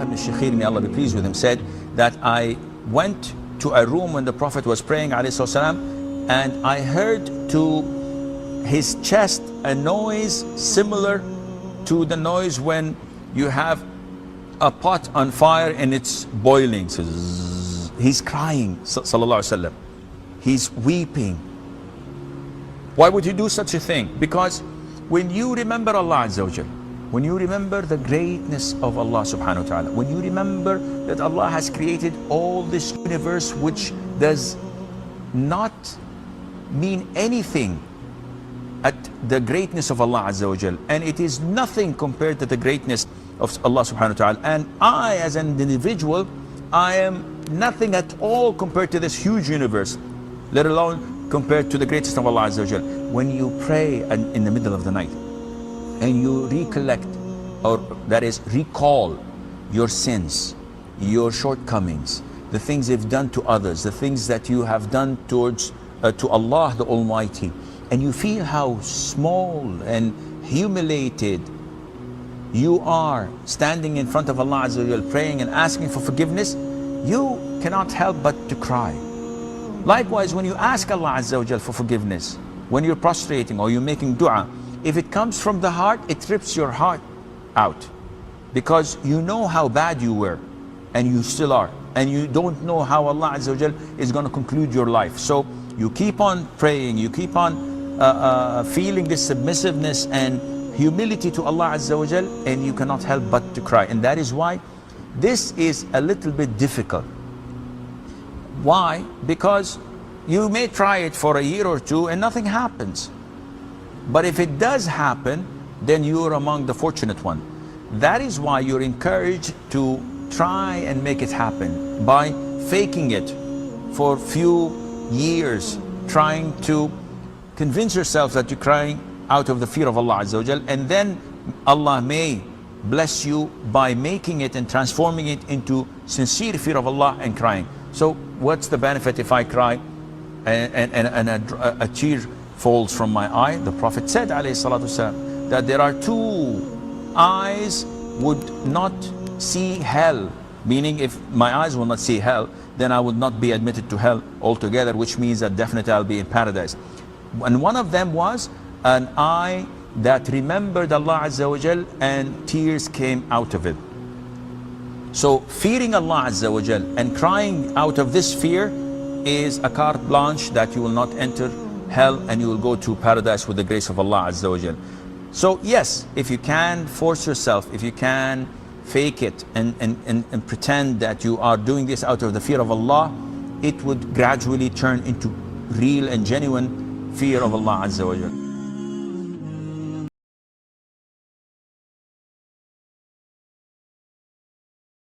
Abdullah ibn Shakhir, may Allah be pleased with him, said that I went to a room when the Prophet was praying, ﷺ, and I heard to his chest a noise similar to the noise when you have a pot on fire and it's boiling. So he's crying, sallallahu alaihi wasallam. He's weeping. Why would he do such a thing? Because when you remember Allah Azza wa Jal, when you remember the greatness of Allah subhanahu wa ta'ala, when you remember that Allah has created all this universe which does not mean anything at the greatness of Allah Azza wa Jal, and it is nothing compared to the greatness of Allah subhanahu wa ta'ala, and I as an individual, I am nothing at all compared to this huge universe, let alone compared to the greatest of Allah Azza wa Jal. When you pray in the middle of the night and you recollect, or that is recall your sins, your shortcomings, the things you've done to others, the things that you have done towards to Allah the Almighty, and you feel how small and humiliated you are standing in front of Allah Azza wa Jal, praying and asking for forgiveness, you cannot help but to cry. Likewise, when you ask Allah Azza wa Jal for forgiveness, when you're prostrating or you're making dua, if it comes from the heart, it rips your heart out, because you know how bad you were and you still are, and you don't know how Allah Azza wa Jal is going to conclude your life. So you keep on praying, you keep on feeling this submissiveness and humility to Allah Azza wa Jal, and you cannot help but to cry. And that is why this is a little bit difficult. Why? Because you may try it for a year or two and nothing happens. But if it does happen, then you are among the fortunate one. That is why you're encouraged to try and make it happen by faking it for few years, trying to convince yourself that you're crying out of the fear of Allah Azza wa Jal, and then Allah may bless you by making it and transforming it into sincere fear of Allah and crying. So what's the benefit if I cry and a tear falls from my eye? The Prophet said, alayhi salatu wasalam, that there are two eyes would not see hell, meaning if my eyes will not see hell, then I would not be admitted to hell altogether, which means that definitely I'll be in paradise. And one of them was an eye that remembered Allah Azza wa Jal and tears came out of it. So fearing Allah Azza wa Jal and crying out of this fear is a carte blanche that you will not enter hell and you will go to paradise with the grace of Allah Azza wa Jal. So yes, if you can force yourself, if you can fake it and pretend that you are doing this out of the fear of Allah, it would gradually turn into real and genuine fear of Allah Azza wa Jal.